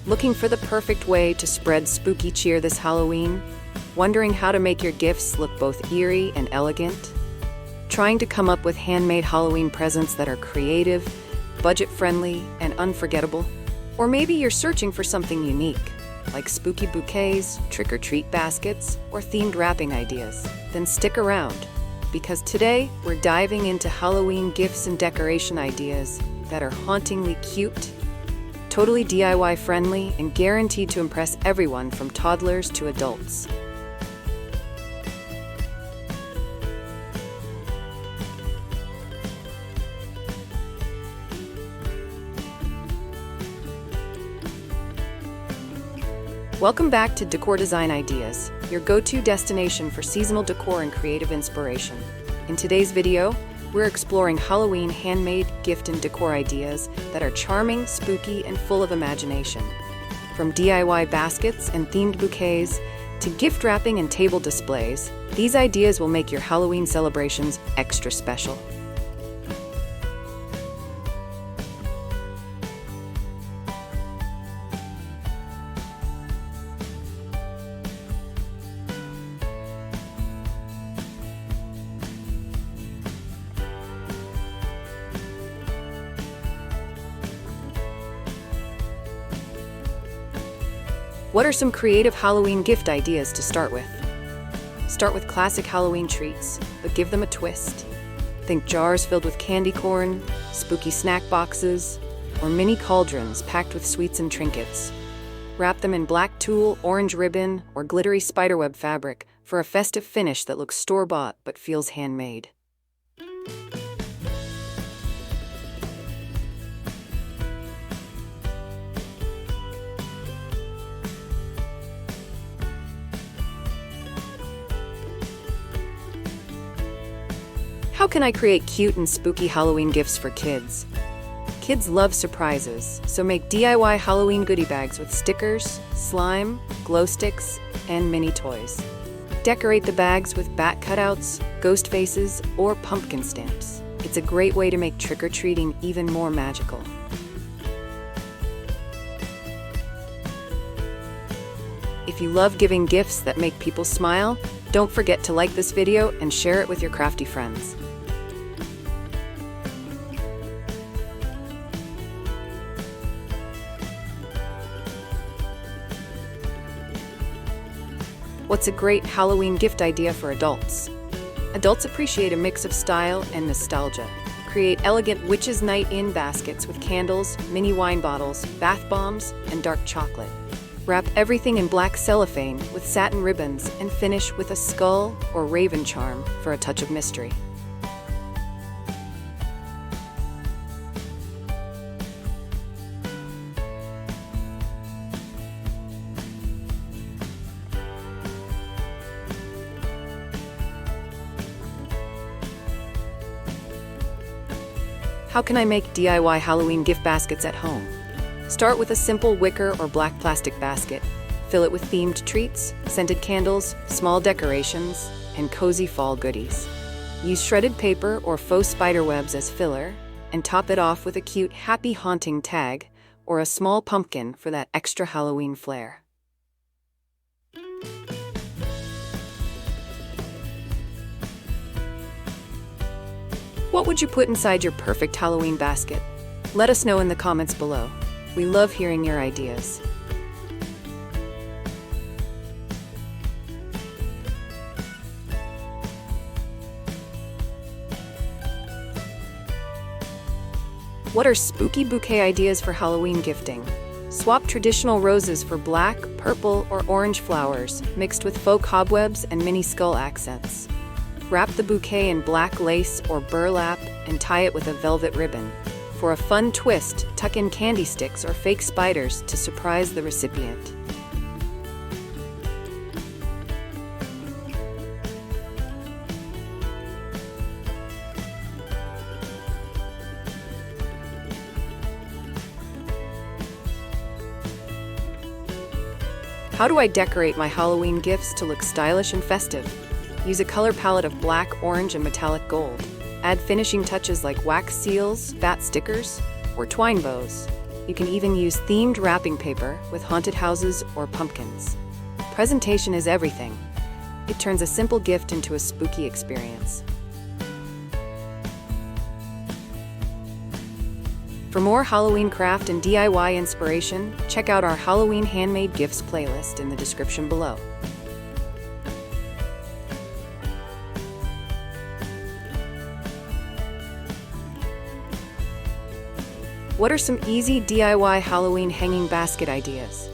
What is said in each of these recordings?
Looking for the perfect way to spread spooky cheer this Halloween? Wondering how to make your gifts look both eerie and elegant? Trying to come up with handmade Halloween presents that are creative, budget-friendly, and unforgettable? Or maybe you're searching for something unique, like spooky bouquets, trick-or-treat baskets, or themed wrapping ideas. Then stick around, because today we're diving into Halloween gifts and decoration ideas that are hauntingly cute, totally DIY friendly, and guaranteed to impress everyone from toddlers to adults. Welcome back to Decor Design Ideas, your go-to destination for seasonal decor and creative inspiration. In today's video, we're exploring Halloween handmade gift and decor ideas that are charming, spooky, and full of imagination. From DIY baskets and themed bouquets to gift wrapping and table displays, these ideas will make your Halloween celebrations extra special. What are some creative Halloween gift ideas to start with? Start with classic Halloween treats, but give them a twist. Think jars filled with candy corn, spooky snack boxes, or mini cauldrons packed with sweets and trinkets. Wrap them in black tulle, orange ribbon, or glittery spiderweb fabric for a festive finish that looks store-bought but feels handmade. How can I create cute and spooky Halloween gifts for kids? Kids love surprises, so make DIY Halloween goodie bags with stickers, slime, glow sticks, and mini toys. Decorate the bags with bat cutouts, ghost faces, or pumpkin stamps. It's a great way to make trick-or-treating even more magical. If you love giving gifts that make people smile, don't forget to like this video and share it with your crafty friends. What's a great Halloween gift idea for adults? Adults appreciate a mix of style and nostalgia. Create elegant Witches' Night In baskets with candles, mini wine bottles, bath bombs, and dark chocolate. Wrap everything in black cellophane with satin ribbons and finish with a skull or raven charm for a touch of mystery. How can I make DIY Halloween gift baskets at home? Start with a simple wicker or black plastic basket. Fill it with themed treats, scented candles, small decorations, and cozy fall goodies. Use shredded paper or faux spider webs as filler, and top it off with a cute Happy Haunting tag or a small pumpkin for that extra Halloween flair. What would you put inside your perfect Halloween basket? Let us know in the comments below. We love hearing your ideas. What are spooky bouquet ideas for Halloween gifting? Swap traditional roses for black, purple, or orange flowers, mixed with faux cobwebs and mini skull accents. Wrap the bouquet in black lace or burlap and tie it with a velvet ribbon. For a fun twist, tuck in candy sticks or fake spiders to surprise the recipient. How do I decorate my Halloween gifts to look stylish and festive? Use a color palette of black, orange, and metallic gold. Add finishing touches like wax seals, bat stickers, or twine bows. You can even use themed wrapping paper with haunted houses or pumpkins. Presentation is everything. It turns a simple gift into a spooky experience. For more Halloween craft and DIY inspiration, check out our Halloween handmade gifts playlist in the description below. What are some easy DIY Halloween hanging basket ideas?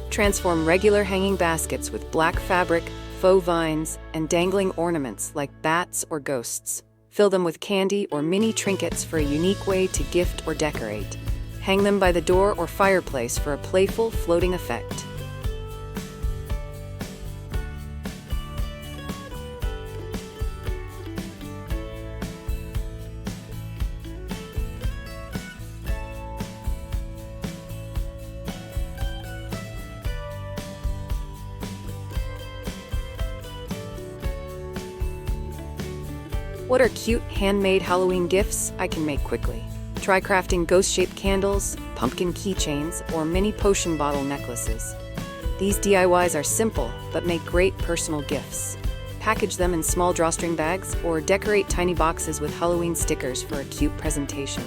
Transform regular hanging baskets with black fabric, faux vines, and dangling ornaments like bats or ghosts. Fill them with candy or mini trinkets for a unique way to gift or decorate. Hang them by the door or fireplace for a playful, floating effect. What are cute, handmade Halloween gifts I can make quickly? Try crafting ghost-shaped candles, pumpkin keychains, or mini potion bottle necklaces. These DIYs are simple, but make great personal gifts. Package them in small drawstring bags, or decorate tiny boxes with Halloween stickers for a cute presentation.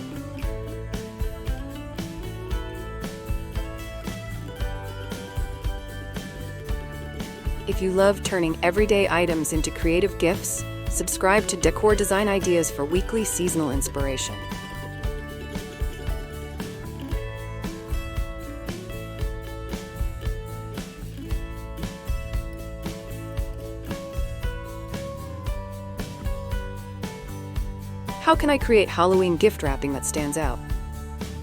If you love turning everyday items into creative gifts, subscribe to Decor Design Ideas for weekly seasonal inspiration. How can I create Halloween gift wrapping that stands out?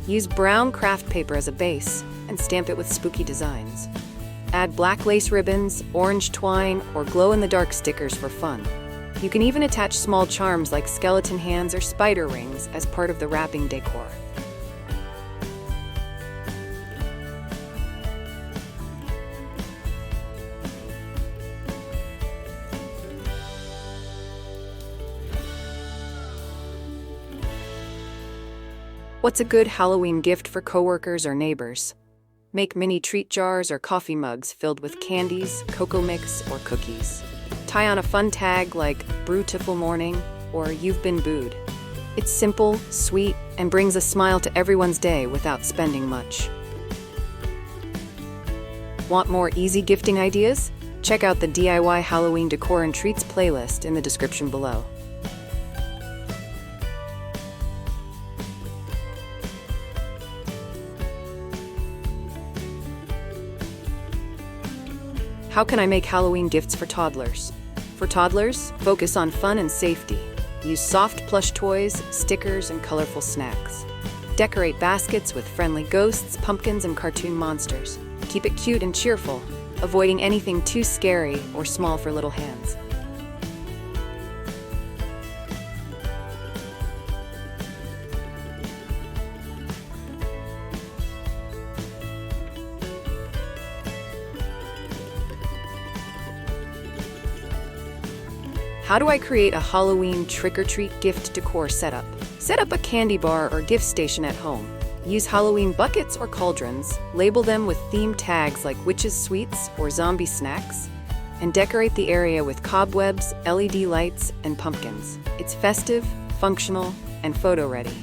Use brown craft paper as a base and stamp it with spooky designs. Add black lace ribbons, orange twine, or glow-in-the-dark stickers for fun. You can even attach small charms like skeleton hands or spider rings as part of the wrapping decor. What's a good Halloween gift for coworkers or neighbors? Make mini treat jars or coffee mugs filled with candies, cocoa mix, or cookies. Tie on a fun tag like "Beautiful Morning" or "You've Been Booed." It's simple, sweet, and brings a smile to everyone's day without spending much. Want more easy gifting ideas? Check out the DIY Halloween Decor and Treats playlist in the description below. How can I make Halloween gifts for toddlers? For toddlers, focus on fun and safety. Use soft plush toys, stickers, and colorful snacks. Decorate baskets with friendly ghosts, pumpkins, and cartoon monsters. Keep it cute and cheerful, avoiding anything too scary or small for little hands. How do I create a Halloween trick-or-treat gift decor setup? Set up a candy bar or gift station at home. Use Halloween buckets or cauldrons, label them with themed tags like witches' sweets or zombie snacks, and decorate the area with cobwebs, LED lights, and pumpkins. It's festive, functional, and photo-ready.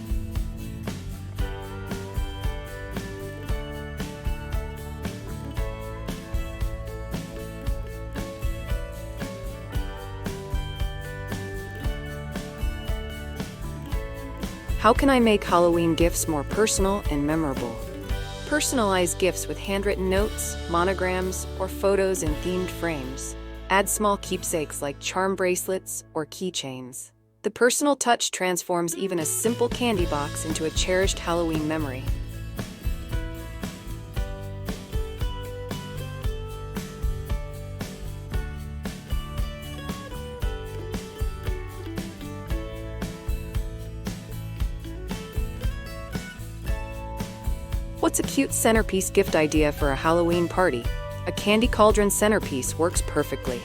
How can I make Halloween gifts more personal and memorable? Personalize gifts with handwritten notes, monograms, or photos in themed frames. Add small keepsakes like charm bracelets or keychains. The personal touch transforms even a simple candy box into a cherished Halloween memory. What's a cute centerpiece gift idea for a Halloween party? A candy cauldron centerpiece works perfectly.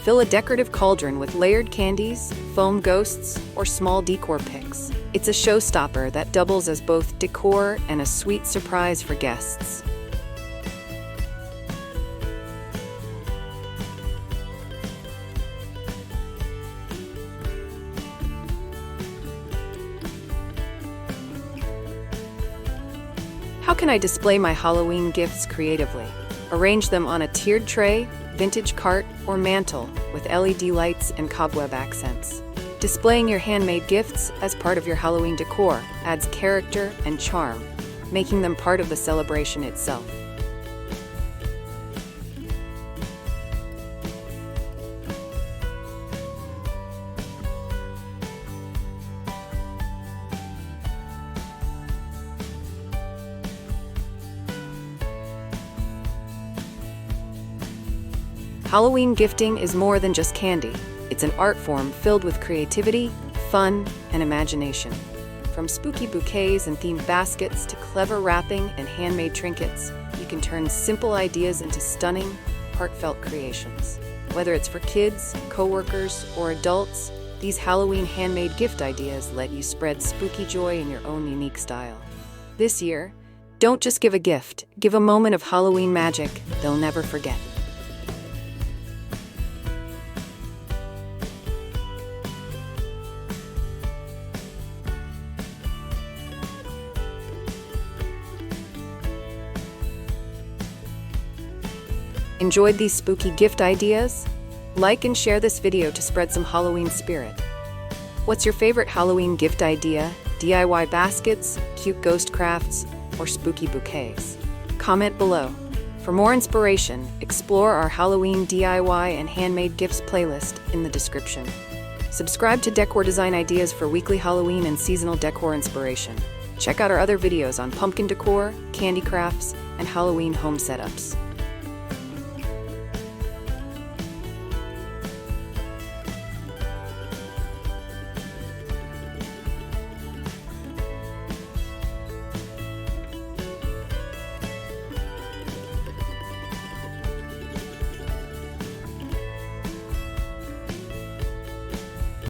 Fill a decorative cauldron with layered candies, foam ghosts, or small decor picks. It's a showstopper that doubles as both decor and a sweet surprise for guests. How can I display my Halloween gifts creatively? Arrange them on a tiered tray, vintage cart, or mantle with LED lights and cobweb accents. Displaying your handmade gifts as part of your Halloween decor adds character and charm, making them part of the celebration itself. Halloween gifting is more than just candy. It's an art form filled with creativity, fun, and imagination. From spooky bouquets and themed baskets to clever wrapping and handmade trinkets, you can turn simple ideas into stunning, heartfelt creations. Whether it's for kids, coworkers, or adults, these Halloween handmade gift ideas let you spread spooky joy in your own unique style. This year, don't just give a gift, give a moment of Halloween magic they'll never forget. Enjoyed these spooky gift ideas? Like and share this video to spread some Halloween spirit. What's your favorite Halloween gift idea? DIY baskets, cute ghost crafts, or spooky bouquets? Comment below. For more inspiration, explore our Halloween DIY and handmade gifts playlist in the description. Subscribe to Decor Design Ideas for weekly Halloween and seasonal decor inspiration. Check out our other videos on pumpkin decor, candy crafts, and Halloween home setups.